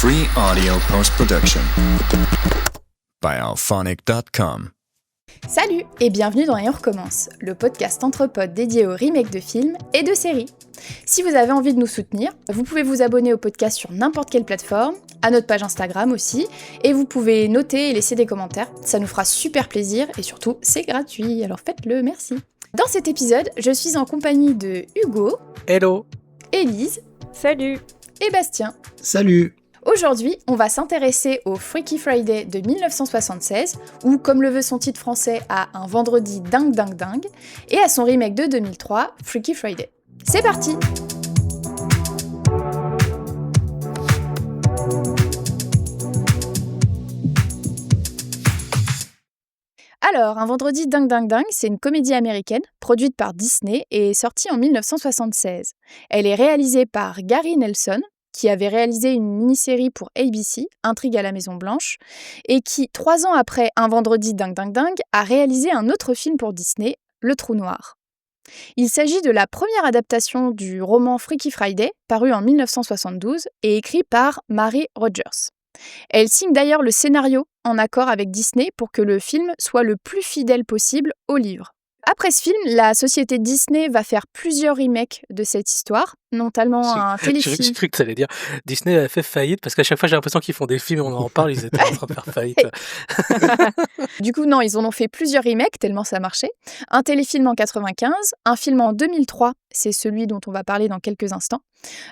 Free audio post-production by alphonic.com. Salut et bienvenue dans Et on recommence, le podcast entre potes dédié aux remakes de films et de séries. Si vous avez envie de nous soutenir, vous pouvez vous abonner au podcast sur n'importe quelle plateforme, à notre page Instagram aussi, et vous pouvez noter et laisser des commentaires, ça nous fera super plaisir et surtout c'est gratuit, alors faites-le, merci. Dans cet épisode, je suis en compagnie de Hugo, Hello. Élise, Salut. et Bastien. Salut. Aujourd'hui, on va s'intéresser au Freaky Friday de 1976, ou comme le veut son titre français, à Un vendredi dingue dingue dingue, et à son remake de 2003, Freaky Friday. C'est parti! Alors, Un vendredi dingue dingue dingue, c'est une comédie américaine, produite par Disney et sortie en 1976. Elle est réalisée par Gary Nelson, qui avait réalisé une mini-série pour ABC, Intrigue à la Maison Blanche, et qui, 3 ans après Un vendredi dingue dingue dingue, a réalisé un autre film pour Disney, Le Trou Noir. Il s'agit de la première adaptation du roman Freaky Friday, paru en 1972 et écrit par Mary Rogers. Elle signe d'ailleurs le scénario en accord avec Disney pour que le film soit le plus fidèle possible au livre. Après ce film, la société Disney va faire plusieurs remakes de cette histoire, notamment un téléfilm. J'ai cru que tu allais dire Disney a fait faillite parce qu'à chaque fois j'ai l'impression qu'ils font des films et on en parle, ils étaient en train de faire faillite. Du coup, non, ils en ont fait plusieurs remakes tellement ça marchait. Un téléfilm en 95, un film en 2003, c'est celui dont on va parler dans quelques instants.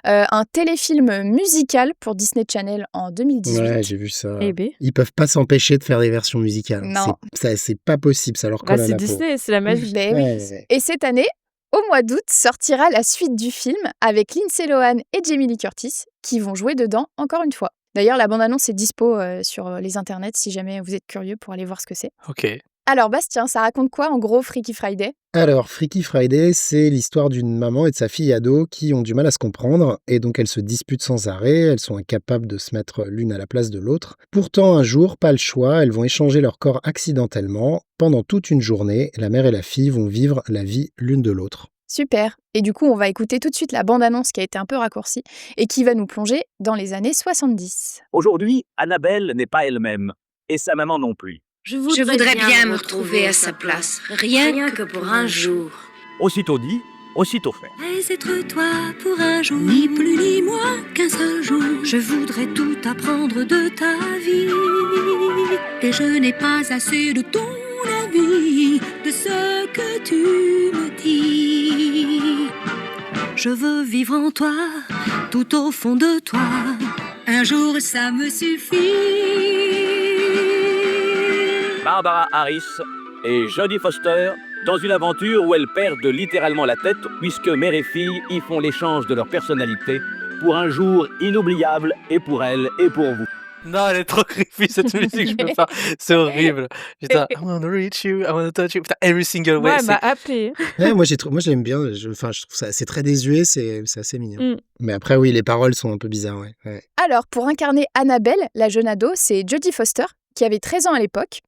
Un téléfilm musical pour Disney Channel en 2018. Ouais, j'ai vu ça. Eh ben. Ils peuvent pas s'empêcher de faire des versions musicales. Non. C'est pas possible, ça leur colle à C'est la peau. Disney, c'est la magie. Ben oui. Ouais. Et cette année, au mois d'août, sortira la suite du film avec Lindsay Lohan et Jamie Lee Curtis qui vont jouer dedans encore une fois. D'ailleurs, la bande-annonce est dispo sur les internets si jamais vous êtes curieux pour aller voir ce que c'est. Ok. Alors Bastien, ça raconte quoi en gros Freaky Friday ? Alors, Freaky Friday, c'est l'histoire d'une maman et de sa fille ado qui ont du mal à se comprendre et donc elles se disputent sans arrêt, elles sont incapables de se mettre l'une à la place de l'autre. Pourtant, un jour, pas le choix, elles vont échanger leur corps accidentellement. Pendant toute une journée, la mère et la fille vont vivre la vie l'une de l'autre. Super. Et du coup, on va écouter tout de suite la bande-annonce qui a été un peu raccourcie et qui va nous plonger dans les années 70. Aujourd'hui, Annabelle n'est pas elle-même, et sa maman non plus. Je voudrais bien me retrouver à sa place, rien que pour un jour. Aussitôt dit, aussitôt fait. Mais être toi pour un jour, ni plus ni moins qu'un seul jour. Je voudrais tout apprendre de ta vie, et je n'ai pas assez de ton avis, de ce que tu me dis. Je veux vivre en toi, tout au fond de toi. Un jour ça me suffit. Barbara Harris et Jodie Foster dans une aventure où elles perdent littéralement la tête puisque mère et fille y font l'échange de leur personnalité pour un jour inoubliable et pour elles et pour vous. Non, elle est trop creepy cette musique, je peux pas. C'est horrible. Putain, I wanna reach you, I wanna touch you. Putain, every single way. Ouais, elle m'a appelé. Ouais, moi, j'aime bien, je trouve ça, c'est très désuet, c'est assez mignon. Mm. Mais après, oui, les paroles sont un peu bizarres, ouais. Alors, pour incarner Annabelle, la jeune ado, c'est Jodie Foster, qui avait 13 ans à l'époque.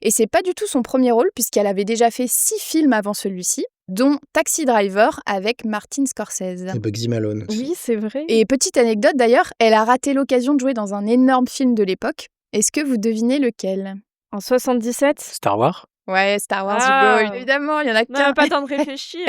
Et c'est pas du tout son premier rôle, puisqu'elle avait déjà fait 6 films avant celui-ci, dont Taxi Driver avec Martin Scorsese. Et Bugsy Malone. Oui, c'est vrai. Et petite anecdote d'ailleurs, elle a raté l'occasion de jouer dans un énorme film de l'époque. Est-ce que vous devinez lequel ? En 77. Star Wars. Ouais, Star Wars, Ah. Hugo, évidemment, il y en a Non, qu'un. pas le temps de réfléchir.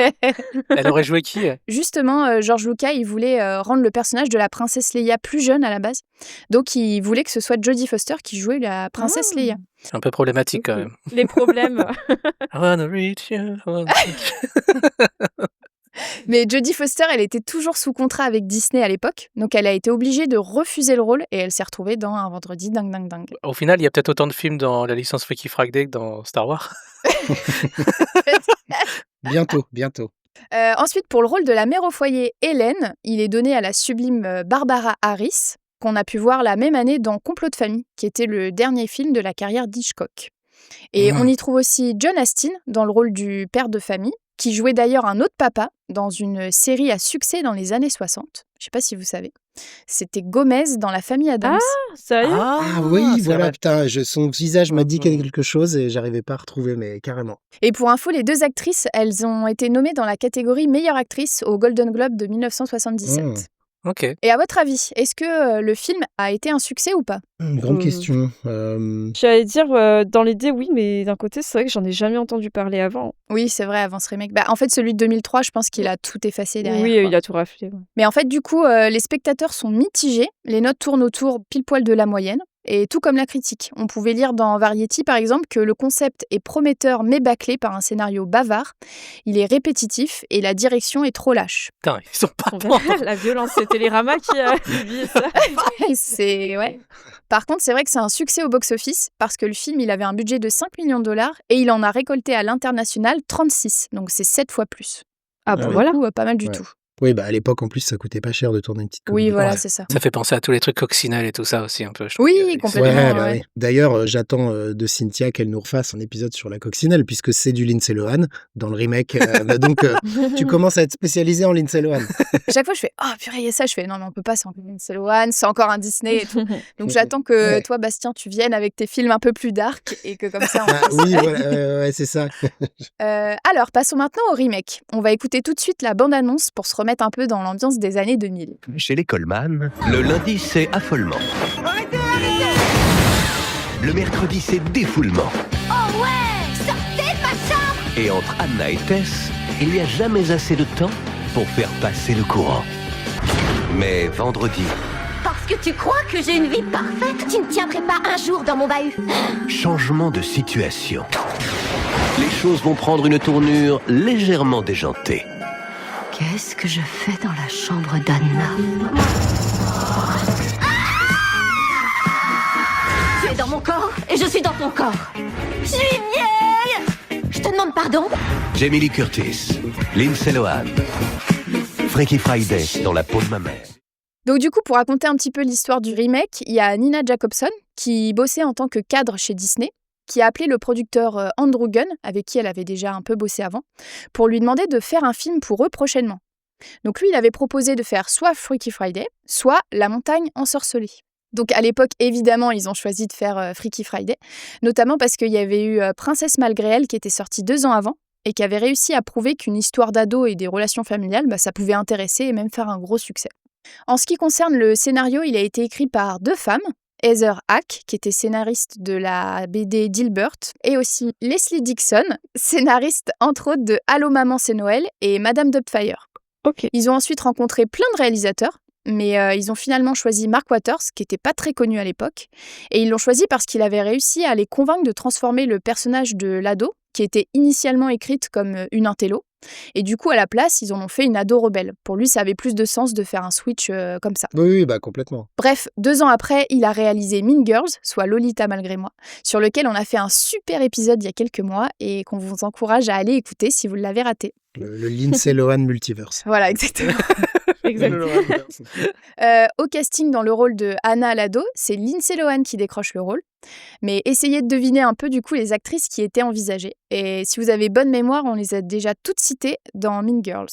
Elle aurait joué qui Justement, George Lucas, il voulait rendre le personnage de la princesse Leia plus jeune à la base. Donc, il voulait que ce soit Jodie Foster qui jouait la princesse Leia. C'est un peu problématique quand même. Les problèmes. I wanna reach you, I wanna reach you. Mais Jodie Foster, elle était toujours sous contrat avec Disney à l'époque. Donc, elle a été obligée de refuser le rôle et elle s'est retrouvée dans Un vendredi dingue dingue dingue. Au final, il y a peut-être autant de films dans la licence Freaky Friday que dans Star Wars. Bientôt. Ensuite, pour le rôle de la mère au foyer, Hélène, il est donné à la sublime Barbara Harris, qu'on a pu voir la même année dans Complot de famille, qui était le dernier film de la carrière d'Hitchcock. Et on y trouve aussi John Astin dans le rôle du père de famille, qui jouait d'ailleurs un autre papa dans une série à succès dans les années 60. Je sais pas si vous savez. C'était Gomez dans La famille Addams. Sérieux? Ah oui, c'est voilà, vrai. putain, son visage m'a dit quelque chose et j'arrivais pas à retrouver, mais carrément. Et pour info, les 2 actrices, elles ont été nommées dans la catégorie meilleure actrice au Golden Globe de 1977. Ok. Et à votre avis, est-ce que le film a été un succès ou pas? Grande Euh, question. J'allais dire, dans l'idée, oui, mais d'un côté, c'est vrai que j'en ai jamais entendu parler avant. Oui, c'est vrai, avant ce remake. Bah, en fait, celui de 2003, je pense qu'il a tout effacé derrière. Oui, quoi. il a tout raflé. Ouais. Mais en fait, du coup, les spectateurs sont mitigés. Les notes tournent autour pile poil de la moyenne. Et tout comme la critique. On pouvait lire dans Variety, par exemple, que le concept est prometteur mais bâclé par un scénario bavard. Il est répétitif et la direction est trop lâche. Putain, ils sont pas On bons. verra la violence, c'est Télérama qui a publié ça. C'est ouais. Par contre, c'est vrai que c'est un succès au box-office parce que le film, il avait un budget de 5 millions de dollars et il en a récolté à l'international 36. Donc c'est 7 fois plus. Ah bah Pour voilà. le coup, pas mal du Ouais. tout. Oui, bah à l'époque, en plus, ça coûtait pas cher de tourner une petite Oui, comédie. voilà, Ouais. c'est ça. Ça fait penser à tous les trucs coccinelles et tout ça aussi, un peu. Je trouve. Oui, Avec- complètement. Ouais, bah ouais. oui. D'ailleurs, j'attends de Cynthia qu'elle nous refasse un épisode sur la coccinelle, puisque c'est du Lindsay Lohan dans le remake. Donc, tu commences à être spécialisé en Lindsay Lohan. À chaque fois, je fais « Oh, purée, il y a ça ». Je fais « Non, mais on peut pas, c'est encore Lindsay Lohan, c'est encore un Disney et tout ». Donc, j'attends que Ouais. toi, Bastien, tu viennes avec tes films un peu plus dark et que comme ça, on Ah, fasse... oui, voilà, ouais, c'est ça. Alors, passons maintenant au remake. On va écouter tout de suite la bande-annonce pour se remettre un peu dans l'ambiance des années 2000. Chez les Coleman, le lundi c'est affolement. Le mercredi c'est défoulement. Oh ouais, sortez de ma chambre. Et entre Anna et Tess, il n'y a jamais assez de temps pour faire passer le courant. Mais vendredi, Parce que tu crois que j'ai une vie parfaite, tu ne tiendrais pas un jour dans mon bahut. changement de situation. Les choses vont prendre une tournure légèrement déjantée. Qu'est-ce que je fais dans la chambre d'Anna? Tu es dans mon corps et je suis dans ton corps. Je suis vieille. Je te demande pardon. Jamie Lee Curtis, Lindsay Lohan, Freaky Friday dans la peau de ma mère. Donc du coup, pour raconter un petit peu l'histoire du remake, il y a Nina Jacobson, qui bossait en tant que cadre chez Disney, qui a appelé le producteur Andrew Gunn, avec qui elle avait déjà un peu bossé avant, pour lui demander de faire un film pour eux prochainement. Donc lui, il avait proposé de faire soit Freaky Friday, soit La montagne ensorcelée. Donc à l'époque, évidemment, ils ont choisi de faire Freaky Friday, notamment parce qu'il y avait eu Princesse malgré elle qui était sortie 2 ans avant, et qui avait réussi à prouver qu'une histoire d'ado et des relations familiales, ça pouvait intéresser et même faire un gros succès. En ce qui concerne le scénario, il a été écrit par 2 femmes, Heather Hack, qui était scénariste de la BD Dilbert, et aussi Leslie Dixon, scénariste entre autres de Allô maman c'est Noël et Madame Doubtfire. Ok. Ils ont ensuite rencontré plein de réalisateurs, mais ils ont finalement choisi Mark Waters, qui n'était pas très connu à l'époque, et ils l'ont choisi parce qu'il avait réussi à les convaincre de transformer le personnage de l'ado, qui était initialement écrite comme une intello, et du coup à la place ils en ont fait une ado rebelle. Pour lui ça avait plus de sens de faire un switch comme ça. Oui, bah complètement. Bref, 2 ans après, il a réalisé Mean Girls, soit Lolita malgré moi, sur lequel on a fait un super épisode il y a quelques mois et qu'on vous encourage à aller écouter si vous l'avez raté. Le Lindsay Lohan multiverse. Voilà, exactement. Exact. Au casting dans le rôle de Anna l'ado, c'est Lindsay Lohan qui décroche le rôle. Mais essayez de deviner un peu du coup les actrices qui étaient envisagées. Et si vous avez bonne mémoire, on les a déjà toutes citées dans Mean Girls.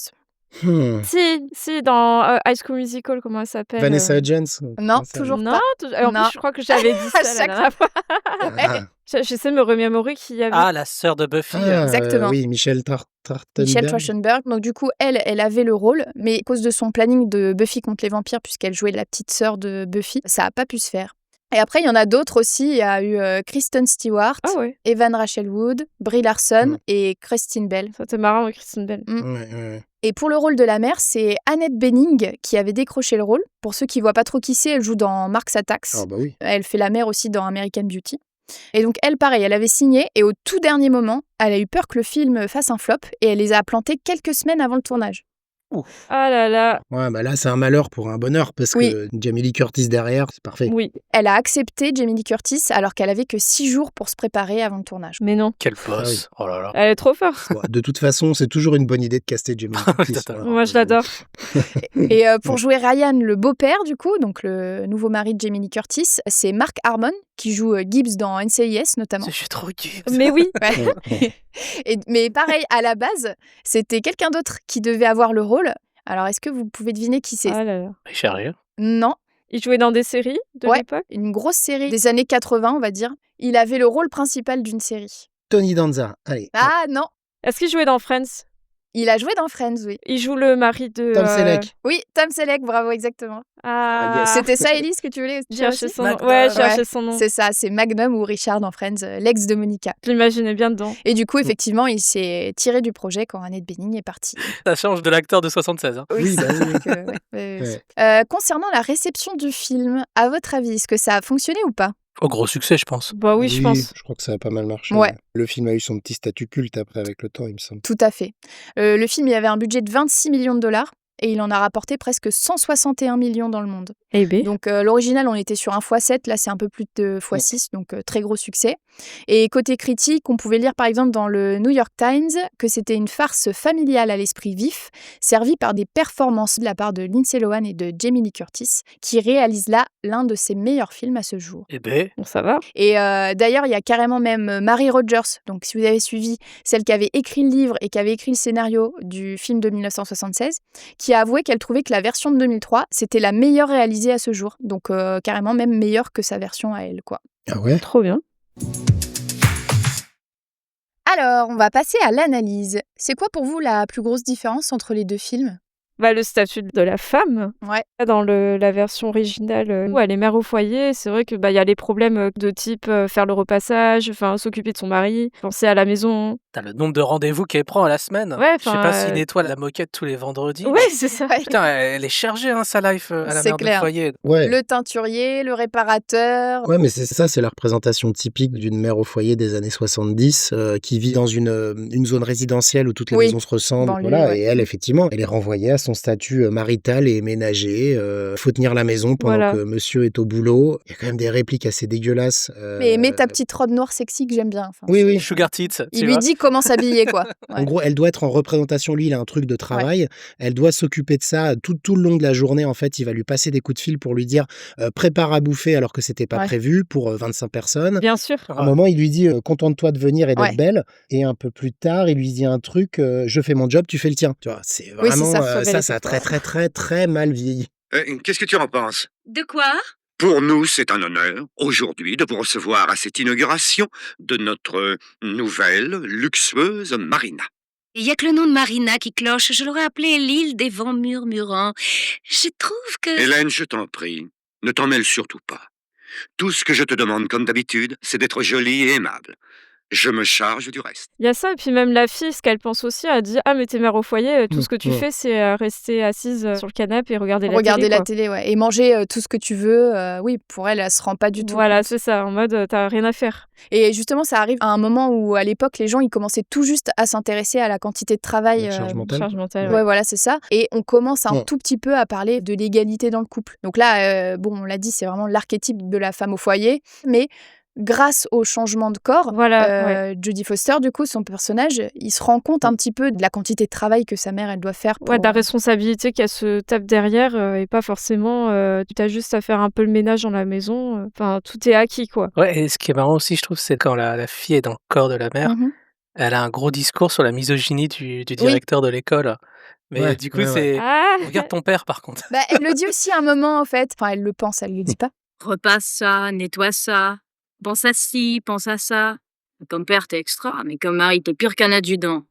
Si, dans High School Musical, comment elle s'appelle Vanessa Hudgens. Non, toujours Non, pas. en Non. plus, je crois que j'avais dit ça la chaque dernière fois. Ah, J'essaie de me remémorer qui y avait. Ah, la sœur de Buffy. Exactement. Oui, Michelle Trachtenberg. Michelle Trachtenberg. Donc du coup, elle avait le rôle, mais à cause de son planning de Buffy contre les vampires, puisqu'elle jouait la petite sœur de Buffy, ça n'a pas pu se faire. Et après, il y en a d'autres aussi. Il y a eu Kristen Stewart, Ah ouais, Evan Rachel Wood, Brie Larson et Christine Bell. ça c'était marrant avec Kristen Bell. Ouais. Et pour le rôle de la mère, c'est Annette Bening qui avait décroché le rôle. Pour ceux qui voient pas trop qui c'est, elle joue dans Mars Attacks. Ah bah oui. Elle fait la mère aussi dans American Beauty. Et donc elle, pareil, elle avait signé et au tout dernier moment, elle a eu peur que le film fasse un flop et elle les a plantés quelques semaines avant le tournage. Ah là là, Ouais, bah là, c'est un malheur pour un bonheur, parce Oui. que Jamie Lee Curtis derrière, c'est parfait. oui, Elle a accepté Jamie Lee Curtis alors qu'elle avait que 6 jours pour se préparer avant le tournage. mais non. Quel Ah oui. boss. Oh là là. Elle est trop forte. Bon, de toute façon, c'est toujours une bonne idée de caster Jamie Lee Curtis. Totalement. Voilà. Moi, je l'adore. Et pour jouer Ryan, le beau-père du coup, donc le nouveau mari de Jamie Lee Curtis, c'est Mark Harmon qui joue Gibbs dans NCIS notamment. Je suis trop gay. Mais oui, Ouais. Mais pareil, à la base, c'était quelqu'un d'autre qui devait avoir le rôle. Alors, est-ce que vous pouvez deviner qui c'est? ah là là. Richard Gere. Non, Il jouait dans des séries de Ouais. l'époque. une grosse série des années 80, on va dire. Il avait le rôle principal d'une série. Tony Danza, allez. Ah non, Est-ce qu'il jouait dans Friends? Il a joué dans Friends, oui. Il joue le mari de... Tom Selleck. Oui, Tom Selleck, bravo, exactement. Ah, C'était ça, Elise, que tu voulais dire chercher aussi son nom. Magnum. Ouais, Ouais, chercher son nom. C'est ça, c'est Magnum ou Richard dans Friends, l'ex de Monica. Je l'imaginais bien dedans. Et du coup, effectivement, il s'est tiré du projet quand Annette Bening est partie. Ça change de l'acteur de 76. Hein. Oui, bah oui. Donc, ouais. Ouais. Concernant la réception du film, à votre avis, est-ce que ça a fonctionné ou pas? Au gros succès, je pense. Bah oui, je pense. Je crois que ça a pas mal marché. Ouais. Le film a eu son petit statut culte après avec le temps, il me semble. Tout à fait. Le film, il avait un budget de 26 millions de dollars et il en a rapporté presque 161 millions dans le monde. Eh ben. Donc l'original, on était sur un x7, là c'est un peu plus de x6, donc très gros succès. Et côté critique, on pouvait lire par exemple dans le New York Times que c'était une farce familiale à l'esprit vif, servie par des performances de la part de Lindsay Lohan et de Jamie Lee Curtis, qui réalisent là l'un de ses meilleurs films à ce jour. Eh ben, Bon, ça va. Et d'ailleurs, il y a carrément même Mary Rogers, donc si vous avez suivi, celle qui avait écrit le livre et qui avait écrit le scénario du film de 1976, qui a avoué qu'elle trouvait que la version de 2003, c'était la meilleure réalisée à ce jour. Donc carrément même meilleure que sa version à elle, quoi. Ah ouais? Trop bien. Alors, on va passer à l'analyse. C'est quoi pour vous la plus grosse différence entre les deux films? Bah, le statut de la femme. Ouais. Dans la version originale, où elle est mère au foyer, c'est vrai que bah, y a les problèmes de type faire le repassage, enfin s'occuper de son mari, penser à la maison. t'as le nombre de rendez-vous qu'elle prend à la semaine. Ouais, Je sais enfin, pas s'il nettoie la moquette tous les vendredis. Ouais, c'est ça. Putain, elle est chargée, hein, sa life à la C'est mère de clair. foyer. Ouais. Le teinturier, le réparateur. Ouais, mais c'est ça, c'est la représentation typique d'une mère au foyer des années 70 qui vit dans une zone résidentielle où toutes les Oui, maisons se ressemblent. banlieue, Voilà, ouais. et elle, effectivement, elle est renvoyée à son statut marital et ménager. Faut tenir la maison pendant Voilà. que monsieur est au boulot. Il y a quand même des répliques assez dégueulasses. Mais mets ta petite robe noire sexy que j'aime bien. Enfin, Oui, oui. Sugar Tits, tu il lui vois. dit comment s'habiller, quoi. En Ouais. gros, elle doit être en représentation. Lui, il a un truc de travail. Elle doit s'occuper de ça tout le long de la journée. En fait, il va lui passer des coups de fil pour lui dire prépare à bouffer alors que c'était pas Ouais. prévu pour 25 personnes. Bien sûr. À un moment, il lui dit contente-toi de venir et d'être Ouais. belle. Et un peu plus tard, il lui dit un truc je fais mon job, tu fais le tien. Tu vois, c'est Oui, c'est vraiment ça. ça a très très très très mal vieilli. Qu'est-ce que tu en penses? De quoi? Pour nous, c'est un honneur, aujourd'hui, de vous recevoir à cette inauguration de notre nouvelle, luxueuse marina. Il y a que le nom de Marina qui cloche. Je l'aurais appelée l'île des vents murmurants. Je trouve que... Hélène, je t'en prie, ne t'en mêle surtout pas. Tout ce que je te demande, comme d'habitude, c'est d'être jolie et aimable. Je me charge du reste. Il y a ça, et puis même la fille, ce qu'elle pense aussi, elle dit ah mais t'es mère au foyer, tout ce que tu fais c'est rester assise sur le canapé et regarder la Regarder télé. la quoi. télé, ouais. Et manger tout ce que tu veux. Oui, pour elle, elle se rend pas du tout Voilà, compte. c'est ça, en mode t'as rien à faire. Et justement, ça arrive à un moment où, à l'époque, les gens, ils commençaient tout juste à s'intéresser à la quantité de travail. La charge mentale. Charge mentale. Ouais, voilà, c'est ça. Et on commence un Bon. tout petit peu à parler de l'égalité dans le couple. Donc là, bon, on l'a dit, c'est vraiment l'archétype de la femme au foyer. Mais grâce au changement de corps, Voilà, Jodie Foster, du coup, son personnage, il se rend compte un petit peu de la quantité de travail que sa mère, elle doit faire. Ouais, de la responsabilité qu'elle se tape derrière et pas forcément tu as juste à faire un peu le ménage dans la maison. Enfin, tout est acquis quoi. Ouais, et ce qui est marrant aussi, je trouve, c'est quand la fille est dans le corps de la mère, Mhm. elle a un gros discours sur la misogynie du directeur de l'école. Mais Ouais, du coup, ouais, ouais. c'est... Ah Regarde ton père, par contre. Bah, elle le dit aussi à un moment, en fait. Enfin, elle le pense, elle le dit pas. Repasse ça, nettoie ça, pense à ci, pense à ça. Comme père, t'es extra, mais comme mari, t'es pire qu'un adjudant.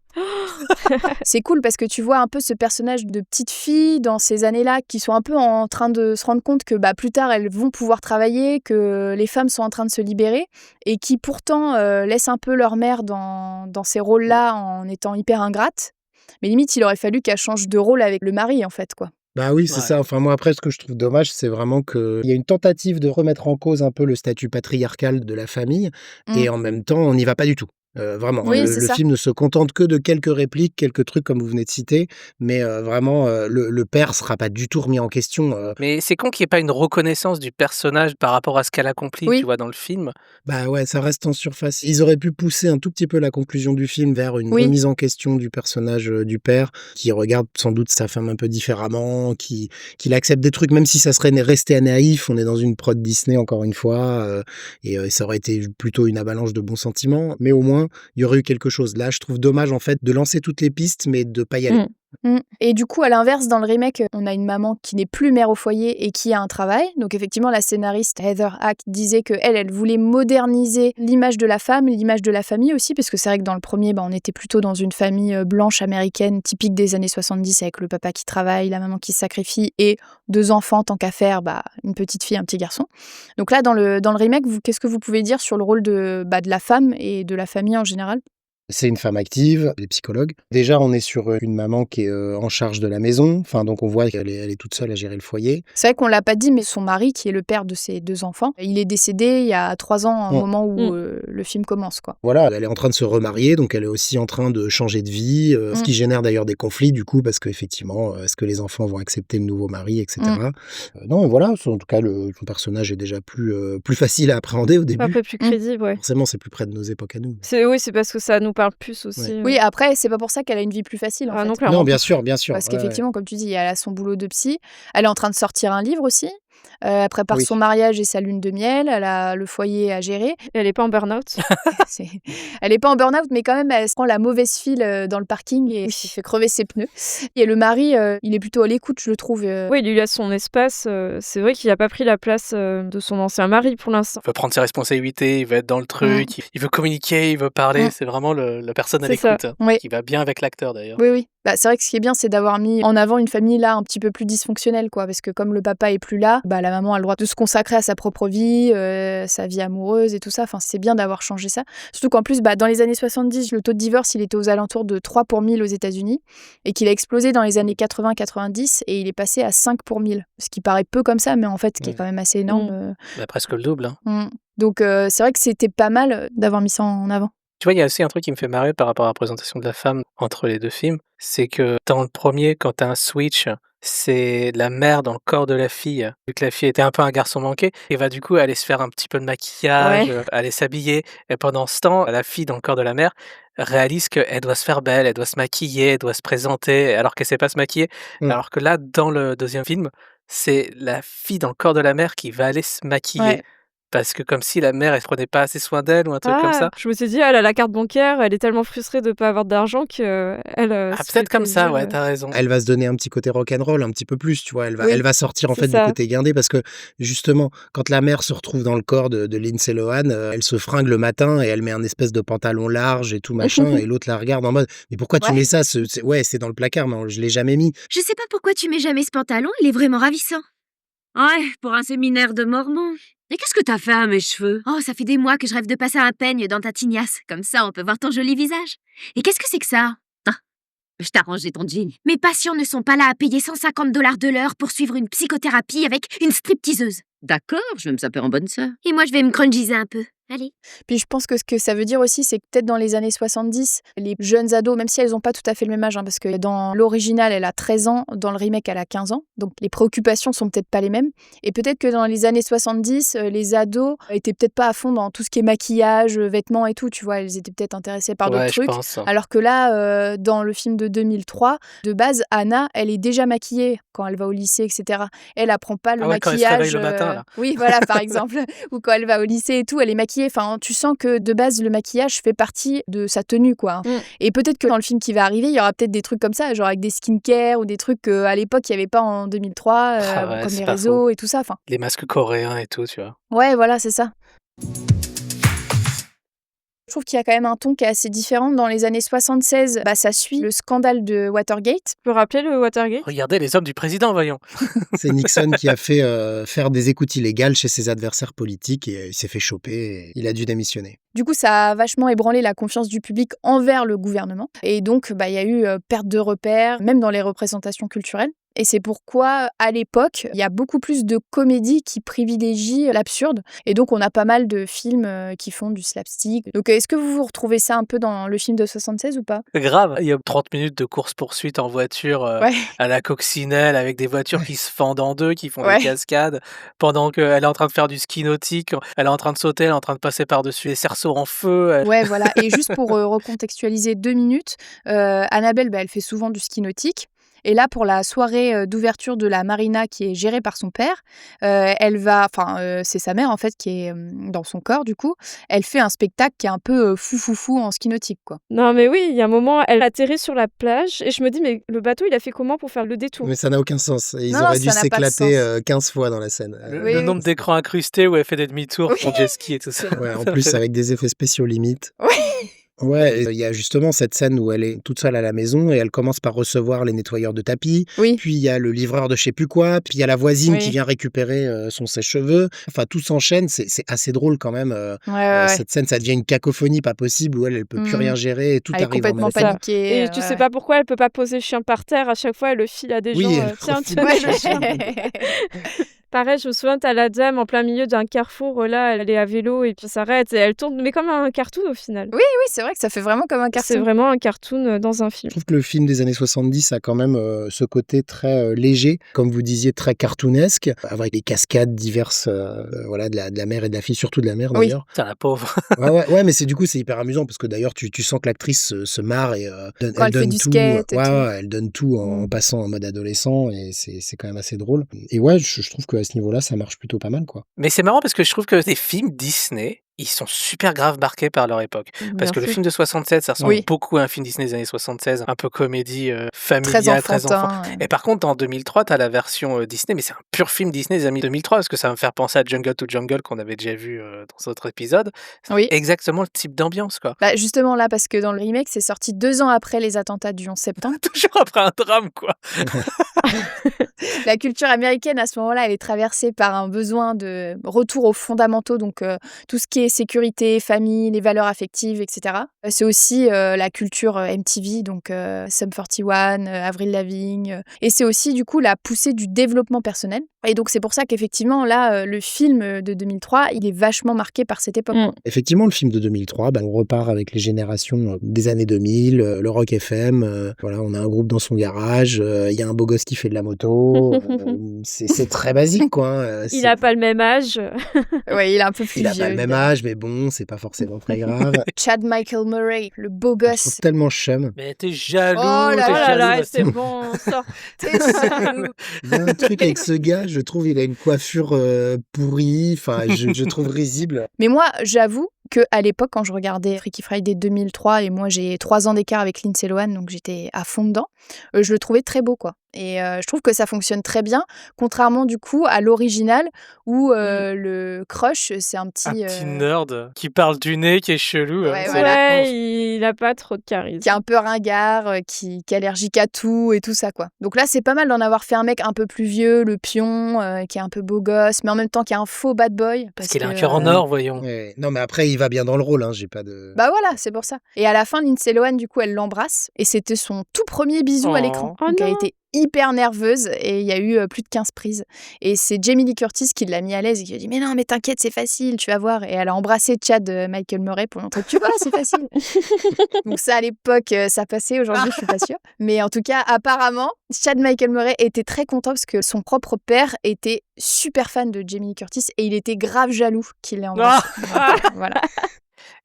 C'est cool parce que tu vois un peu ce personnage de petite fille dans ces années-là qui sont un peu en train de se rendre compte que bah, plus tard elles vont pouvoir travailler, que les femmes sont en train de se libérer et qui pourtant laissent un peu leur mère dans ces rôles-là en étant hyper ingrates. Mais limite, il aurait fallu qu'elle change de rôle avec le mari en fait, quoi. Bah oui, c'est Ouais. ça. Enfin, moi, après, ce que je trouve dommage, c'est vraiment qu'il y a une tentative de remettre en cause un peu le statut patriarcal de la famille, et en même temps, on n'y va pas du tout. Vraiment, Oui, le c'est ça. film ne se contente que de quelques répliques, quelques trucs comme vous venez de citer, mais vraiment, le père sera pas du tout remis en question. Mais c'est con qu'il n'y ait pas une reconnaissance du personnage par rapport à ce qu'elle accomplit, Oui. tu vois, dans le film. Bah ouais, ça reste en surface. Ils auraient pu pousser un tout petit peu la conclusion du film vers une Oui. remise en question du personnage du père, qui regarde sans doute sa femme un peu différemment, qui accepte des trucs, même si ça serait resté naïf. On est dans une prod Disney, encore une fois, et ça aurait été plutôt une avalanche de bons sentiments, mais au moins, il y aurait eu quelque chose. Là, je trouve dommage, en fait, de lancer toutes les pistes, mais de pas y aller. Et du coup, à l'inverse, dans le remake, on a une maman qui n'est plus mère au foyer et qui a un travail. Donc effectivement, la scénariste Heather Hack disait qu'elle voulait moderniser l'image de la femme, l'image de la famille aussi, parce que c'est vrai que dans le premier, on était plutôt dans une famille blanche américaine, typique des années 70, avec le papa qui travaille, la maman qui se sacrifie, et 2 enfants, tant qu'à faire, une petite fille, un petit garçon. Donc là, dans le remake, qu'est-ce que vous pouvez dire sur le rôle de la femme et de la famille en général ? C'est une femme active, elle est psychologue. Déjà, on est sur une maman qui est en charge de la maison. Enfin, donc on voit qu'elle est toute seule à gérer le foyer. C'est vrai qu'on l'a pas dit, mais son mari, qui est le père de ses 2 enfants, il est décédé il y a 3 ans, au moment où le film commence, quoi. Voilà, elle est en train de se remarier, donc elle est aussi en train de changer de vie, ce qui génère d'ailleurs des conflits, du coup, parce qu'effectivement, est-ce que les enfants vont accepter le nouveau mari, etc. Non, voilà, en tout cas, son personnage est déjà plus facile à appréhender au début. Un peu plus crédible, ouais. Forcément, c'est plus près de nos époques à nous. Oui, c'est parce que ça nous parle plus aussi. Oui, après, c'est pas pour ça qu'elle a une vie plus facile, en fait. Non, clairement. Non, bien sûr. Parce qu'effectivement, comme tu dis, elle a son boulot de psy. Elle est en train de sortir un livre aussi. Elle prépare son mariage et sa lune de miel. Elle a le foyer à gérer. Et elle est pas en burn-out. Elle est pas en burn-out, mais quand même, elle se prend la mauvaise file dans le parking et se fait crever ses pneus. Et le mari, il est plutôt à l'écoute, je le trouve. Oui, il lui laisse son espace. C'est vrai qu'il a pas pris la place de son ancien mari pour l'instant. Il veut prendre ses responsabilités, il veut être dans le truc, il veut communiquer, il veut parler. C'est vraiment la personne à l'écoute, qui va bien avec l'acteur d'ailleurs. Oui. C'est vrai que ce qui est bien, c'est d'avoir mis en avant une famille là un petit peu plus dysfonctionnelle, quoi, parce que comme le papa est plus là, la maman a le droit de se consacrer à sa propre vie, sa vie amoureuse et tout ça. Enfin, c'est bien d'avoir changé ça. Surtout qu'en plus, dans les années 70, le taux de divorce, il était aux alentours de 3 pour 1000 aux États-Unis et qu'il a explosé dans les années 80-90 et il est passé à 5 pour 1000. Ce qui paraît peu comme ça, mais en fait, ce qui est quand même assez énorme. Presque le double. Donc, c'est vrai que c'était pas mal d'avoir mis ça en avant. Tu vois, il y a aussi un truc qui me fait marrer par rapport à la représentation de la femme entre les 2 films, c'est que dans le premier, quand tu as un switch, c'est la mère dans le corps de la fille, vu que la fille était un peu un garçon manqué, et va du coup aller se faire un petit peu de maquillage, aller s'habiller, et pendant ce temps, la fille dans le corps de la mère réalise qu'elle doit se faire belle, elle doit se maquiller, elle doit se présenter, alors qu'elle sait pas se maquiller, alors que là, dans le deuxième film, c'est la fille dans le corps de la mère qui va aller se maquiller. Parce que comme si la mère, elle prenait pas assez soin d'elle ou un truc comme ça. Je me suis dit, elle a la carte bancaire, elle est tellement frustrée de pas avoir d'argent qu'elle... peut-être comme ça, t'as raison. Elle va se donner un petit côté rock'n'roll, un petit peu plus, tu vois. Elle va sortir en fait du côté guindé parce que justement, quand la mère se retrouve dans le corps de Lindsay Lohan, elle se fringue le matin et elle met un espèce de pantalon large et tout machin, et l'autre la regarde en mode « Mais pourquoi tu mets ça ? C'est dans le placard, mais je l'ai jamais mis. » Je sais pas pourquoi tu mets jamais ce pantalon, il est vraiment ravissant. Ouais, pour un séminaire de mormons. Et qu'est-ce que t'as fait à mes cheveux? Oh, ça fait des mois que je rêve de passer un peigne dans ta tignasse. Comme ça, on peut voir ton joli visage. Et qu'est-ce que c'est que ça? Je t'ai arrangé ton jean. Mes patients ne sont pas là à payer $150 de l'heure pour suivre une psychothérapie avec une stripteaseuse. D'accord, je vais me saper en bonne sœur. Et moi, je vais me crunchiser un peu. Allez. Puis je pense que ce que ça veut dire aussi, c'est que peut-être dans les années 70, les jeunes ados, même si elles n'ont pas tout à fait le même âge, parce que dans l'original, elle a 13 ans, dans le remake, elle a 15 ans, donc les préoccupations sont peut-être pas les mêmes. Et peut-être que dans les années 70, les ados étaient peut-être pas à fond dans tout ce qui est maquillage, vêtements et tout, tu vois, elles étaient peut-être intéressées par d'autres trucs. Alors que là, dans le film de 2003, de base, Anna, elle est déjà maquillée quand elle va au lycée, etc. Elle apprend pas le maquillage. Quand elle se réveille le matin, là. Oui, voilà, par exemple. Ou quand elle va au lycée et tout, elle est maquillée. Enfin, tu sens que de base, le maquillage fait partie de sa tenue, quoi. Et peut-être que dans le film qui va arriver, il y aura peut-être des trucs comme ça, genre avec des skincare ou des trucs qu'à l'époque, il n'y avait pas en 2003, comme les réseaux et tout ça. Enfin. Les masques coréens et tout, tu vois. Ouais, voilà, c'est ça. Je trouve qu'il y a quand même un ton qui est assez différent. Dans les années 76, ça suit le scandale de Watergate. Tu peux rappeler le Watergate ? Regardez les hommes du président, voyons. C'est Nixon qui a fait faire des écoutes illégales chez ses adversaires politiques et il s'est fait choper et il a dû démissionner. Du coup, ça a vachement ébranlé la confiance du public envers le gouvernement. Et donc, il y a eu perte de repères, même dans les représentations culturelles. Et c'est pourquoi, à l'époque, il y a beaucoup plus de comédies qui privilégient l'absurde. Et donc, on a pas mal de films qui font du slapstick. Donc, est-ce que vous retrouvez ça un peu dans le film de 76 ou pas ? Grave, il y a 30 minutes de course-poursuite en voiture à la coccinelle avec des voitures qui se fendent en deux, qui font des cascades, pendant qu'elle est en train de faire du ski nautique, elle est en train de sauter, elle est en train de passer par-dessus les cerceaux en feu. Ouais, voilà. Et juste pour recontextualiser 2 minutes, Annabelle, elle fait souvent du ski nautique. Et là, pour la soirée d'ouverture de la marina qui est gérée par son père, c'est sa mère en fait qui est dans son corps du coup. Elle fait un spectacle qui est un peu fou en ski nautique quoi. Non, mais oui, il y a un moment, elle atterrit sur la plage et je me dis, mais le bateau, il a fait comment pour faire le détour? Mais ça n'a aucun sens. Ils Non, auraient dû ça n'a pas de s'éclater 15 fois dans la scène. Le nombre d'écrans incrustés où elle fait des demi-tours, son jet ski et tout ça. Ouais, en plus, avec des effets spéciaux limites. Oui. Ouais, il y a justement cette scène où elle est toute seule à la maison et elle commence par recevoir les nettoyeurs de tapis. Oui. Puis il y a le livreur de je sais plus quoi. Puis il y a la voisine Oui. qui vient récupérer son sèche-cheveux. Enfin, tout s'enchaîne. C'est assez drôle quand même. Ouais. Cette scène, ça devient une cacophonie pas possible où elle peut plus rien gérer et tout Elle est arrive en même complètement temps. paniquée. Et tu sais pas pourquoi elle peut pas poser le chien par terre. À chaque fois, elle le file à des Oui, gens. elle Tiens, refile tenez le le chien. chien. Pareil, je me souviens, t'as la dame en plein milieu d'un carrefour, là, elle est à vélo et puis elle s'arrête et elle tourne, mais comme un cartoon au final. Oui, c'est vrai que ça fait vraiment comme un C'est cartoon. vraiment un cartoon dans un film. Je trouve que le film des années 70 a quand même ce côté très léger, comme vous disiez, très cartoonesque, avec des cascades diverses, de la mère et de la fille, surtout de la mère Oui. d'ailleurs. Putain, la pauvre. Ouais, mais du coup, c'est hyper amusant parce que d'ailleurs, tu sens que l'actrice se marre et Quand elle fait donne du tout. skate et tout. Elle donne tout en passant en mode adolescent et c'est quand même assez drôle. Et ouais, je trouve qu'à ce niveau-là, ça marche plutôt pas mal, quoi. Mais c'est marrant parce que je trouve que les films Disney, ils sont super grave marqués par leur époque. Parce Bien que le sûr. film de 67, ça ressemble Oui. beaucoup à un film Disney des années 76, un peu comédie Très familiale, très enfant. enfantin. Et par contre, en 2003, t'as la version Disney, mais c'est un pur film Disney des années 2003, parce que ça va me faire penser à Jungle to Jungle qu'on avait déjà vu dans d'autres épisodes. C'est Oui. exactement le type d'ambiance, quoi. Bah justement là, parce que dans le remake, c'est sorti 2 ans après les attentats du 11 septembre. Toujours après un drame, quoi. La culture américaine, à ce moment-là, elle est traversée par un besoin de retour aux fondamentaux, donc tout ce qui est sécurité, famille, les valeurs affectives, etc. C'est aussi la culture MTV, donc Sum 41, Avril Lavigne. Et c'est aussi, du coup, la poussée du développement personnel. Et donc, c'est pour ça qu'effectivement, là, le film de 2003, il est vachement marqué par cette époque. Effectivement, le film de 2003, on repart avec les générations des années 2000, le Rock FM, on a un groupe dans son garage, il y a un beau gosse qui fait de la moto, c'est très basique, quoi. Il a pas le même âge. Ouais, il est un peu plus Il a vieux. pas le même âge, mais bon, c'est pas forcément très grave. Chad Michael Murray, le beau Je trouve gosse. tellement chum. Mais t'es jaloux, Oh là t'es là jaloux. là, Bastien. c'est bon, sort. T'es jaloux. Il y a un truc avec ce gars, je trouve, il a une coiffure pourrie, enfin, je trouve risible. Mais moi, j'avoue qu'à l'époque, quand je regardais Freaky Friday 2003, et moi j'ai 3 ans d'écart avec Lindsay Lohan, donc j'étais à fond dedans, je le trouvais très beau, quoi. Et je trouve que ça fonctionne très bien, contrairement du coup à l'original, où le crush, c'est un Un petit... petit nerd qui parle du nez, qui est chelou. Ouais, c'est voilà. la Ouais, il a pas trop de charisme. qui est un peu ringard, qui est allergique à tout et tout ça, quoi. Donc là, c'est pas mal d'en avoir fait un mec un peu plus vieux, le pion, qui est un peu beau gosse, mais en même temps qui est un faux bad boy. Parce qu'il a un que, cœur en or, voyons. Ouais. Non, mais après, il va bien dans le rôle, hein, j'ai pas de... Bah voilà, c'est pour ça. Et à la fin, Lindsay Lohan, du coup, elle l'embrasse. Et c'était son tout premier bisou à Oh. l'écran. Oh Donc elle non. était hyper nerveuse et il y a eu plus de 15 prises. Et c'est Jamie Lee Curtis qui l'a mis à l'aise et qui a dit « Mais non, mais t'inquiète, c'est facile, tu vas voir. » Et elle a embrassé Chad Michael Murray pour lui montrer « Tu vois, c'est facile. » Donc ça, à l'époque, ça passait. Aujourd'hui, je suis pas sûre. Mais en tout cas, apparemment, Chad Michael Murray était très content parce que son propre père était super fan de Jamie Lee Curtis et il était grave jaloux qu'il l'ait embrassé. Voilà.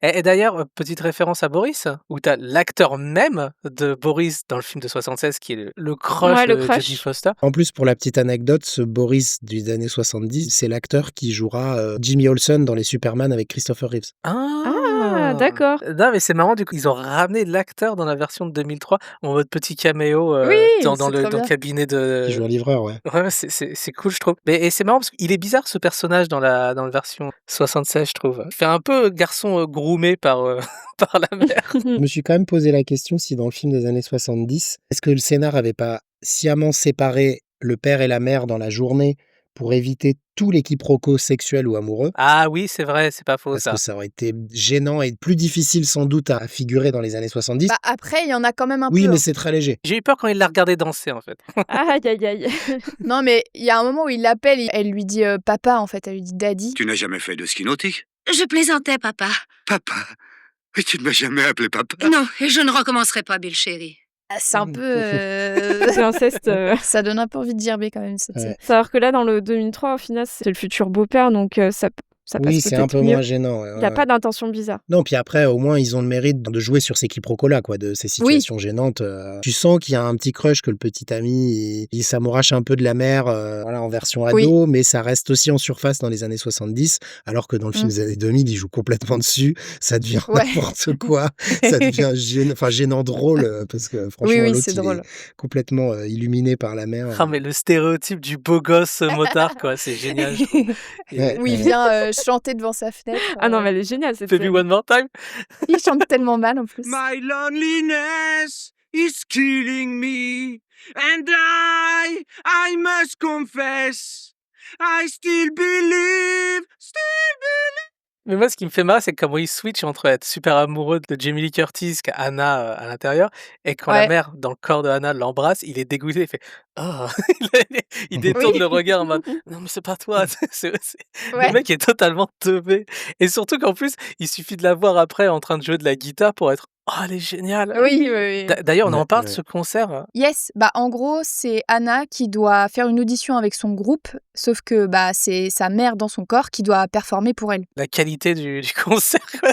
Et d'ailleurs, petite référence à Boris, où t'as l'acteur même de Boris dans le film de 76 qui est le crush Ouais, le de crush. Jodie Foster. En plus, pour la petite anecdote, ce Boris des années 70, c'est l'acteur qui jouera Jimmy Olsen dans les Superman avec Christopher Reeves. Ah, d'accord. Non, mais c'est marrant, du coup, ils ont ramené l'acteur dans la version de 2003 en mode petit caméo Oui, dans c'est le trop bien. cabinet de. Qui joue un livreur, ouais. Ouais, c'est cool, je trouve. Et c'est marrant parce qu'il est bizarre ce personnage dans la version 76, je trouve. Il fait un peu garçon groomé par, par la mère. Je me suis quand même posé la question si dans le film des années 70, est-ce que le scénar avait pas sciemment séparé le père et la mère dans la journée pour éviter tout les quiproquos sexuels ou amoureux? Ah oui, c'est vrai, c'est pas faux Parce ça. que ça aurait été gênant et plus difficile sans doute à figurer dans les années 70. Bah, après, il y en a quand même un Oui, peu. mais hein. c'est très léger. J'ai eu peur quand il l'a regardé danser en fait. Aïe, aïe, aïe. Non, mais il y a un moment où il l'appelle, elle lui dit papa, en fait, elle lui dit daddy. Tu n'as jamais fait de ski nautique? Je plaisantais, papa. Papa? Mais tu ne m'as jamais appelé papa? Non, et je ne recommencerai pas, Bill chéri. Ah, c'est un peu. C'est l'inceste. Ça donne un peu envie de gerber quand même cette Ouais. scène. Savoir que là, dans le 2003, au final, c'est le futur beau-père, donc ça ça passe Oui, c'est un peut-être peu mieux. moins gênant. Ouais, Il ouais, n'y a ouais. pas d'intention bizarre. Non, puis après, au moins, ils ont le mérite de jouer sur ces quiproquos-là, quoi, de ces Oui, situations gênantes. Tu sens qu'il y a un petit crush, que le petit ami, il s'amourache un peu de la mère, voilà, en version oui. ado, mais ça reste aussi en surface dans les années 70, alors que dans le film Mm. des années 2000, il joue complètement dessus. Ça devient Ouais. n'importe quoi. Ça devient gênant drôle, parce que Oui, franchement, oui, l'autre, c'est il est drôle. complètement illuminé par la mère. Ah, mais le stéréotype du beau gosse motard, quoi, c'est génial, je trouve. Ouais, Où il ouais. vient chanter devant sa fenêtre. Ah non, mais elle est géniale cette Baby scène. One More Time. Il chante tellement mal en plus. My loneliness is killing me, and I must confess, I still believe. Mais moi, ce qui me fait marrer, c'est comment il switch entre être super amoureux de Jamie Lee Curtis qui a Anna à l'intérieur, et quand la Ouais. mère, dans le corps de Anna, l'embrasse, il est dégoûté, il fait oh il détourne Oui. le regard en mode non, mais c'est pas toi. Le Ouais. mec est totalement teubé. Et surtout qu'en plus, il suffit de la voir après en train de jouer de la guitare pour être oh, elle est géniale. Oui, oui, oui. D'ailleurs, on en Ouais, parle de ouais. ce concert. Yes, bah en gros, c'est Anna qui doit faire une audition avec son groupe, sauf que bah c'est sa mère dans son corps qui doit performer pour elle. La qualité du concert, quoi.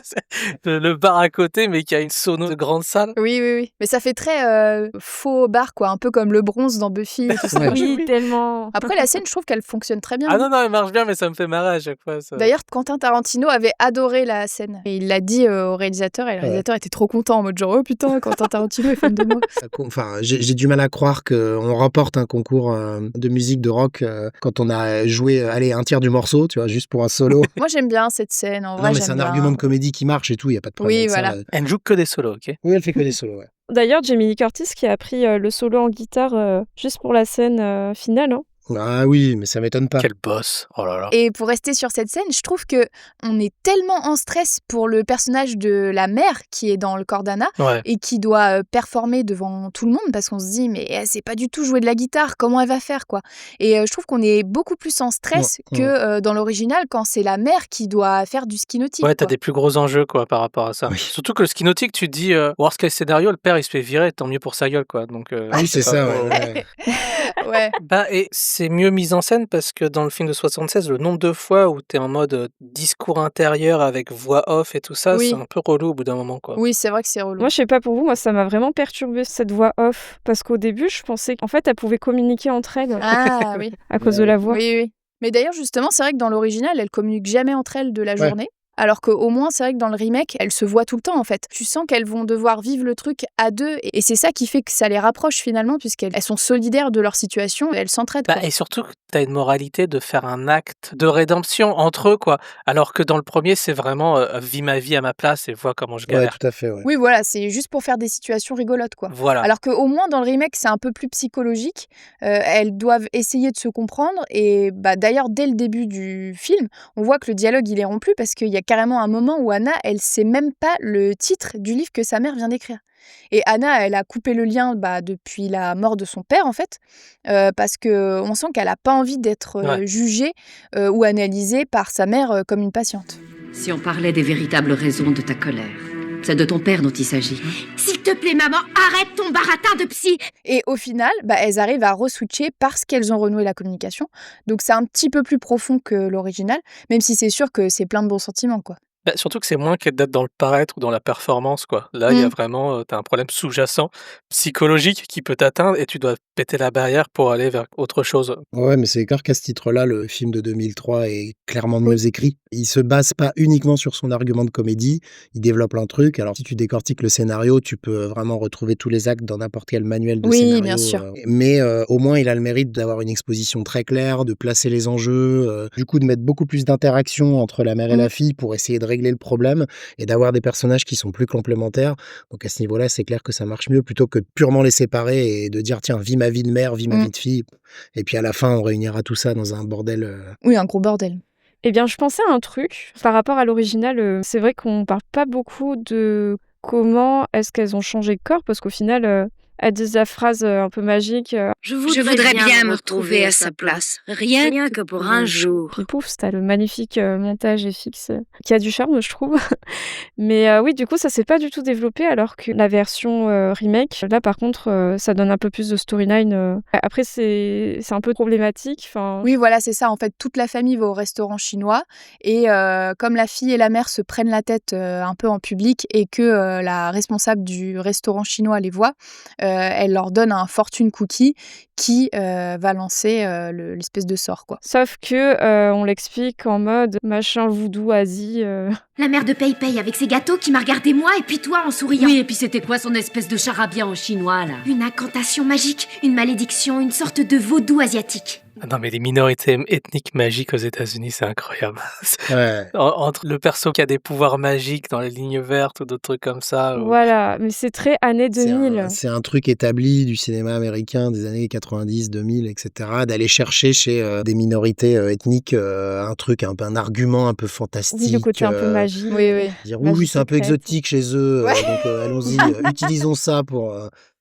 Le bar à côté, mais qui a une sono de grande salle. Oui, oui, oui. Mais ça fait très faux bar, quoi, un peu comme le bronze dans Buffy et tout ça. Ouais. Oui, tellement. Après, la scène, je trouve qu'elle fonctionne très bien. Ah non, non, elle marche bien, mais ça me fait marrer à chaque fois. Ça. D'ailleurs, Quentin Tarantino avait adoré la scène. Et il l'a dit au réalisateur, et le Ouais. réalisateur était trop content, en mode genre, oh putain, Quentin Tarantino est fan de moi. Enfin, j'ai du mal à croire qu'on remporte un concours de musique de rock quand on a joué un tiers du morceau, tu vois, juste pour un solo. Moi, j'aime bien cette scène, en vrai, Non, mais j'aime c'est un bien. argument de comédie qui marche et tout, il n'y a pas de problème Oui, avec voilà. ça. Elle ne joue que des solos, ok. Oui, elle fait que des solos, ouais. D'ailleurs, Jamie Lee Curtis qui a pris le solo en guitare juste pour la scène finale. Hein. Ah oui, mais ça m'étonne pas. Quel boss. Oh là là. Et pour rester sur cette scène, je trouve que on est tellement en stress pour le personnage de la mère qui est dans le corps d'Anna Ouais. et qui doit performer devant tout le monde parce qu'on se dit mais elle sait pas du tout jouer de la guitare, comment elle va faire quoi. Et je trouve qu'on est beaucoup plus en stress Ouais, que dans l'original quand c'est la mère qui doit faire du ski nautique. Ouais, t'as quoi. des plus gros enjeux quoi par rapport à ça. Oui. Surtout que le ski nautique, tu te dis worst case scénario, le père il se fait virer, tant mieux pour sa gueule quoi. Donc Ah oui, c'est pas ça, trop- ouais. Ouais. Bah et c'est mieux mis en scène parce que dans le film de 76, le nombre de fois où t'es en mode discours intérieur avec voix off et tout ça, Oui. c'est un peu relou au bout d'un moment quoi. Oui, c'est vrai que c'est relou. Moi, je sais pas pour vous, moi, ça m'a vraiment perturbé cette voix off. Parce qu'au début, je pensais qu'en fait, elles pouvaient communiquer entre elles Ah oui. à cause de la voix. Oui, oui. Mais d'ailleurs, justement, c'est vrai que dans l'original, elles communiquent jamais entre elles de la Ouais. journée. Alors qu'au moins, c'est vrai que dans le remake, elles se voient tout le temps, en fait. Tu sens qu'elles vont devoir vivre le truc à deux. Et c'est ça qui fait que ça les rapproche, finalement, puisqu'elles sont solidaires de leur situation et elles s'entraident. Bah, quoi. et surtout que t'as une moralité de faire un acte de rédemption entre eux quoi. Alors que dans le premier, c'est vraiment vis ma vie à ma place et vois comment je Ouais, galère. tout à fait, ouais. Oui, voilà, c'est juste pour faire des situations rigolotes, quoi. Voilà. Alors qu'au moins, dans le remake, c'est un peu plus psychologique. Elles doivent essayer de se comprendre. Et bah, d'ailleurs, dès le début du film, on voit que le dialogue, il est rompu parce qu'il y a carrément un moment où Anna, elle sait même pas le titre du livre que sa mère vient d'écrire. Et Anna, elle a coupé le lien depuis la mort de son père, en fait, parce qu'on sent qu'elle a pas envie d'être Ouais. jugée ou analysée par sa mère comme une patiente. Si on parlait des véritables raisons de ta colère, c'est de ton père dont il s'agit. S'il te plaît, maman, arrête ton baratin de psy. Et au final, elles arrivent à re-switcher parce qu'elles ont renoué la communication. Donc c'est un petit peu plus profond que l'original, même si c'est sûr que c'est plein de bons sentiments, quoi. Bah, surtout que c'est moins que d'être dans le paraître ou dans la performance, quoi. Là, il y a Mm. vraiment, t'as un problème sous-jacent, psychologique qui peut t'atteindre et tu dois péter la barrière pour aller vers autre chose. Ouais, mais c'est clair qu'à ce titre-là, le film de 2003 est clairement mieux écrit. Il se base pas uniquement sur son argument de comédie, il développe un truc. Alors, si tu décortiques le scénario, tu peux vraiment retrouver tous les actes dans n'importe quel manuel de Oui, scénario. bien sûr. Mais au moins, il a le mérite d'avoir une exposition très claire, de placer les enjeux, du coup, de mettre beaucoup plus d'interaction entre la mère et la fille pour essayer de régler le problème et d'avoir des personnages qui sont plus complémentaires. Donc, à ce niveau-là, c'est clair que ça marche mieux plutôt que de purement les séparer et de dire, tiens, vis ma vie de mère, vis ma vie de fille. Et puis, à la fin, on réunira tout ça dans un bordel. Oui, un gros bordel. Eh bien, je pensais à un truc par rapport à l'original. C'est vrai qu'on parle pas beaucoup de comment est-ce qu'elles ont changé de corps parce qu'au final, Elle dit la phrase un peu magique. Je voudrais bien me retrouver à sa place, rien que pour un jour. Puis pouf, t'as le magnifique montage FX qui a du charme, je trouve. Mais oui, du coup, ça s'est pas du tout développé, alors que la version remake, là, par contre, ça donne un peu plus de storyline. Après, c'est un peu problématique. Oui, voilà, c'est ça. En fait, toute la famille va au restaurant chinois et comme la fille et la mère se prennent la tête un peu en public et que la responsable du restaurant chinois les voit, elle leur donne un fortune cookie qui va lancer l'espèce de sort, quoi. Sauf que on l'explique en mode machin voodoo Asie. La mère de Pei avec ses gâteaux qui m'a regardé moi et puis toi en souriant. Oui, et puis c'était quoi son espèce de charabia en chinois, là? Une incantation magique, une malédiction, une sorte de vaudou asiatique. Ah non, mais les minorités ethniques magiques aux États-Unis, c'est incroyable. Ouais. Entre le perso qui a des pouvoirs magiques dans les lignes vertes ou d'autres trucs comme ça. Voilà, mais c'est très années 2000. C'est un truc établi du cinéma américain des années 90, 2000, etc. D'aller chercher chez des minorités ethniques un truc, un argument un peu fantastique. Oui, le côté un peu magique. Oui. Dire Magie oui, c'est un peu secrète. exotique chez eux, donc allons-y, utilisons ça pour...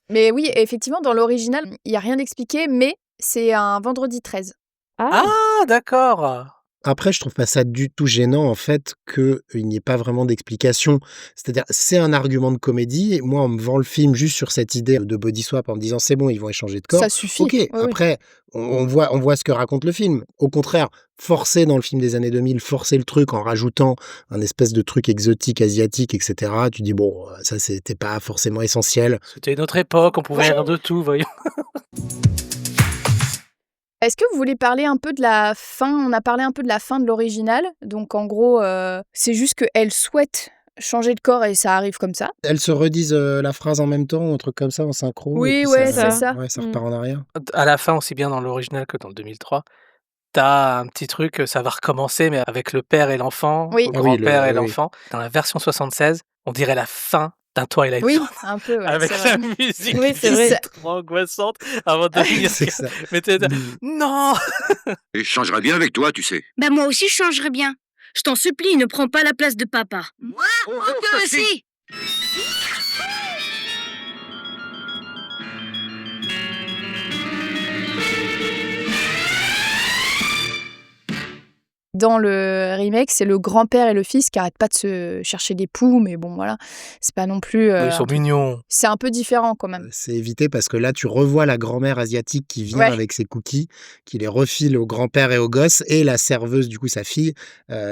Mais oui, effectivement, dans l'original, il n'y a rien d'expliqué, mais c'est un vendredi 13. Ah, d'accord. Après, je trouve pas ça du tout gênant, en fait, qu'il n'y ait pas vraiment d'explication. C'est-à-dire, c'est un argument de comédie. Et moi, on me vend le film juste sur cette idée de body swap en me disant, c'est bon, ils vont échanger de corps. Ça suffit. Ok, Oui. après, on voit ce que raconte le film. Au contraire, forcer dans le film des années 2000, forcer le truc en rajoutant un espèce de truc exotique, asiatique, etc. Tu dis, bon, ça, c'était pas forcément essentiel. C'était une autre époque, on pouvait rire de tout, voyons. Est-ce que vous voulez parler un peu de la fin? On a parlé un peu de la fin de l'original. Donc, en gros, c'est juste qu'elle souhaite changer de corps et ça arrive comme ça. Elles se redisent la phrase en même temps, un truc comme ça, en synchro. Oui, et puis ouais, c'est ça. Ouais, ça repart en arrière. À la fin, aussi bien dans l'original que dans le 2003, t'as un petit truc, ça va recommencer, mais avec le père et l'enfant, Oui. le Ah oui, grand-père et oui. l'enfant. Dans la version 76, on dirait la fin d'un Twilight Oui, Zone. un peu, ouais, Avec c'est la vrai. musique Oui, c'est qui vrai. est trop angoissante avant de dire C'est ça. mais t'es là, non. Et je changerais bien avec toi, tu sais. Bah moi aussi je changerais bien. Je t'en supplie, ne prends pas la place de papa. Moi aussi. Dans le remake, c'est le grand-père et le fils qui arrêtent pas de se chercher des poux, mais bon, voilà, c'est pas non plus... Ils sont mignons. C'est un peu différent quand même. C'est évité parce que là, tu revois la grand-mère asiatique qui vient Ouais. avec ses cookies, qui les refile au grand-père et au gosse, et la serveuse, du coup, sa fille,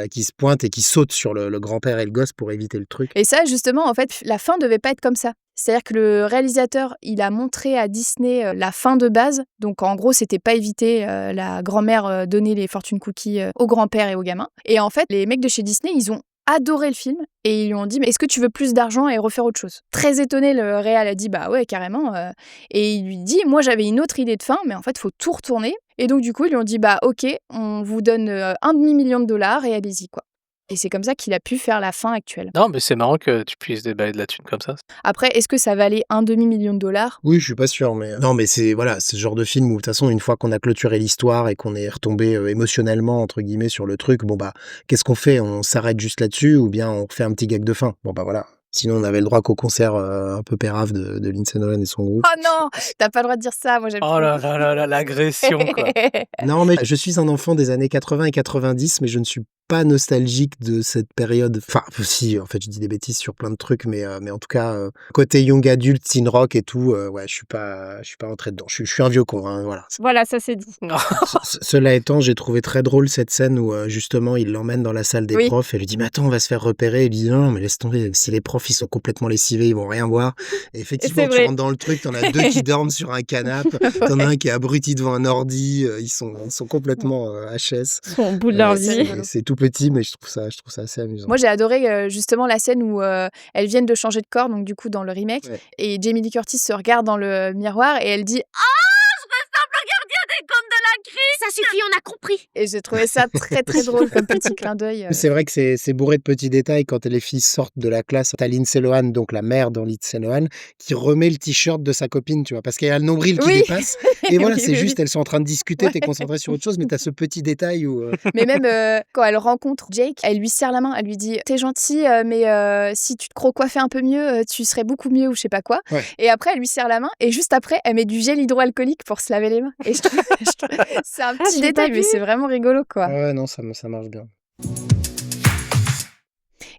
qui se pointe et qui saute sur le grand-père et le gosse pour éviter le truc. Et ça, justement, en fait, la fin devait pas être comme ça. C'est-à-dire que le réalisateur, il a montré à Disney la fin de base. Donc, en gros, c'était pas éviter la grand-mère donner les fortune cookies au grand-père et au gamin. Et en fait, les mecs de chez Disney, ils ont adoré le film et ils lui ont dit, mais est-ce que tu veux plus d'argent et refaire autre chose? Très étonné, le réal a dit, bah ouais, carrément. Et il lui dit, moi, j'avais une autre idée de fin, mais en fait, il faut tout retourner. Et donc, du coup, ils lui ont dit, bah ok, on vous donne $1,5 million et allez-y, quoi. Et c'est comme ça qu'il a pu faire la fin actuelle. Non, mais c'est marrant que tu puisses déballer de la thune comme ça. Après, est-ce que ça valait $1,5 million? Oui, je suis pas sûr, mais non, mais c'est voilà, c'est ce genre de film où de toute façon, une fois qu'on a clôturé l'histoire et qu'on est retombé émotionnellement entre guillemets sur le truc, bon bah, qu'est-ce qu'on fait? On s'arrête juste là-dessus ou bien on fait un petit gag de fin? Bon bah voilà. Sinon, on avait le droit qu'au concert un peu pérave de Lindsay Nolan et son groupe. Oh non, t'as pas le droit de dire ça, moi j'aime Oh là là là là, l'agression, quoi. Non, mais je suis un enfant des années 80 et 90, mais je ne suis pas nostalgique de cette période. Enfin, si, en fait, je dis des bêtises sur plein de trucs, mais en tout cas, côté young adulte, teen rock et tout, ouais, je suis pas entré dedans. Je suis un vieux con, hein, voilà. Voilà, ça c'est dit. Cela étant, j'ai trouvé très drôle cette scène où justement il l'emmène dans la salle des profs et lui dit mais attends, on va se faire repérer. Il dit non mais laisse tomber, si les profs ils sont complètement lessivés, ils vont rien voir. Et effectivement, tu rentres dans le truc, t'en as deux qui dorment sur un canapé, t'en as un qui est abruti devant un ordi, ils sont complètement HS. Ils sont au bout de leur vie. C'est tout petit, mais je trouve ça assez amusant. Moi j'ai adoré justement la scène où elles viennent de changer de corps, donc du coup dans le remake, et Jamie Lee Curtis se regarde dans le miroir et elle dit Oh, je ressemble au gardien des contes de la crypte. Ça suffit, on a compris. Et j'ai trouvé ça très très drôle comme petit clin d'œil. C'est vrai que c'est bourré de petits détails quand les filles sortent de la classe. T'as Lindsay Lohan, donc la mère dans Lindsay Lohan, qui remet le t-shirt de sa copine, tu vois, parce qu'il y a le nombril qui dépasse. Et voilà, Oui, c'est oui, juste, oui. elles sont en train de discuter, t'es concentré sur autre chose, mais t'as ce petit détail où... Mais même quand elle rencontre Jake, elle lui serre la main, elle lui dit « T'es gentil, mais si tu te coiffais un peu mieux, tu serais beaucoup mieux » ou je sais pas quoi. Ouais. Et après, elle lui serre la main et juste après, elle met du gel hydroalcoolique pour se laver les mains. Et je trouve c'est un petit j'ai pas détail, mais vu. c'est vraiment rigolo, quoi. Ouais, non, ça marche bien.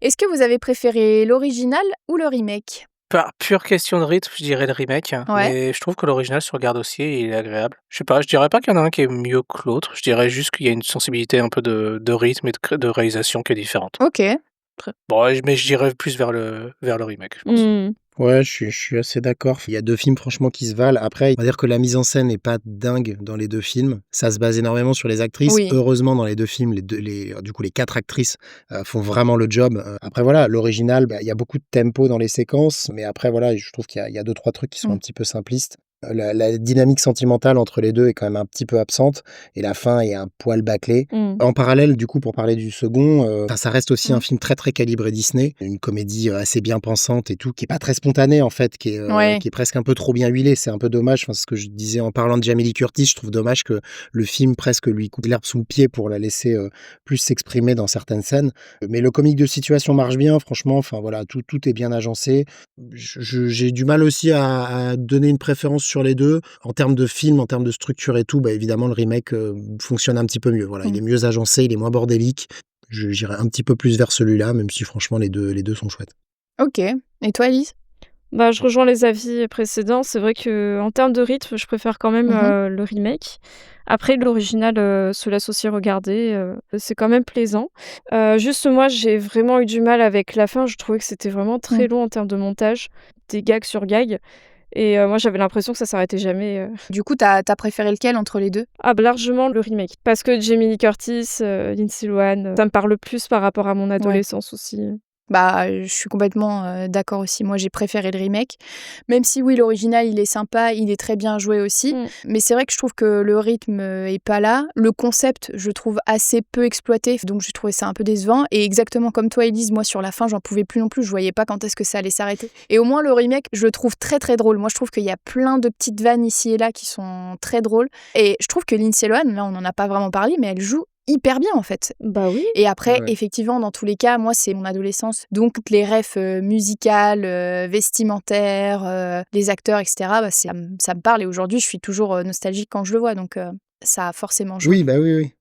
Est-ce que vous avez préféré l'original ou le remake? Par pure question de rythme, je dirais le remake, Ouais. mais je trouve que l'original se regarde aussi et il est agréable. Je sais pas, je dirais pas qu'il y en a un qui est mieux que l'autre, je dirais juste qu'il y a une sensibilité un peu de rythme et de réalisation qui est différente. Ok. Bon, mais je dirais plus vers le remake, je pense. Mmh. Ouais, je suis assez d'accord. Il y a 2 films franchement qui se valent. Après, on va dire que la mise en scène n'est pas dingue dans les 2 films. Ça se base énormément sur les actrices. Oui. Heureusement, dans les 2 films, du coup, les 4 actrices font vraiment le job. Après, voilà, l'original, il y a beaucoup de tempo dans les séquences. Mais après, voilà, je trouve qu'il y a 2-3 trucs qui sont un petit peu simplistes. La dynamique sentimentale entre les deux est quand même un petit peu absente et la fin est un poil bâclée. En parallèle, du coup, pour parler du second, ça reste aussi un film très très calibré Disney, une comédie assez bien pensante et tout, qui est pas très spontanée en fait, qui est presque un peu trop bien huilée. C'est un peu dommage. Enfin, c'est ce que je disais en parlant de Jamie Lee Curtis, je trouve dommage que le film presque lui coupe l'herbe sous le pied pour la laisser plus s'exprimer dans certaines scènes. Mais le comique de situation marche bien, franchement. Enfin voilà, tout est bien agencé. J'ai du mal aussi à donner une préférence sur les deux. En termes de film, en termes de structure et tout, évidemment, le remake fonctionne un petit peu mieux. Voilà, il est mieux agencé, il est moins bordélique. J'irais un petit peu plus vers celui-là, même si franchement, les deux sont chouettes. Ok. Et toi, Elise? Bah, je rejoins les avis précédents. C'est vrai qu'en termes de rythme, je préfère quand même le remake. Après, l'original se laisse aussi regarder. C'est quand même plaisant. Juste, moi, j'ai vraiment eu du mal avec la fin. Je trouvais que c'était vraiment très long en termes de montage. Des gags sur gags. Et moi, j'avais l'impression que ça s'arrêtait jamais. Du coup, t'as préféré lequel entre les deux? Ah, largement le remake. Parce que Jamie Lee Curtis, Lindsay Lohan, ça me parle plus par rapport à mon adolescence aussi. Bah, je suis complètement d'accord aussi. Moi, j'ai préféré le remake. Même si, oui, l'original, il est sympa, il est très bien joué aussi. Mais c'est vrai que je trouve que le rythme est pas là. Le concept, je trouve assez peu exploité. Donc, j'ai trouvé ça un peu décevant. Et exactement comme toi, Elise, moi, sur la fin, j'en pouvais plus non plus. Je voyais pas quand est-ce que ça allait s'arrêter. Et au moins, le remake, je le trouve très, très drôle. Moi, je trouve qu'il y a plein de petites vannes ici et là qui sont très drôles. Et je trouve que Lindsay Lohan, là, on en a pas vraiment parlé, mais elle joue hyper bien en fait. Bah oui. Et après, effectivement, dans tous les cas, moi, c'est mon adolescence. Donc, toutes les refs musicales, vestimentaires, les acteurs, etc., ça me parle. Et aujourd'hui, je suis toujours nostalgique quand je le vois. Donc, ça a forcément joué. Oui, oui.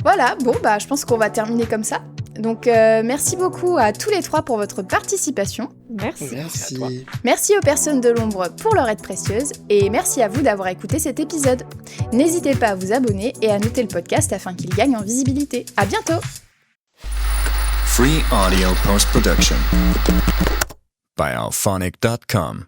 Voilà, bon, je pense qu'on va terminer comme ça. Donc, merci beaucoup à tous les trois pour votre participation. Merci. Merci aux personnes de l'ombre pour leur aide précieuse et merci à vous d'avoir écouté cet épisode. N'hésitez pas à vous abonner et à noter le podcast afin qu'il gagne en visibilité. À bientôt. Free audio post-production by alphonic.com.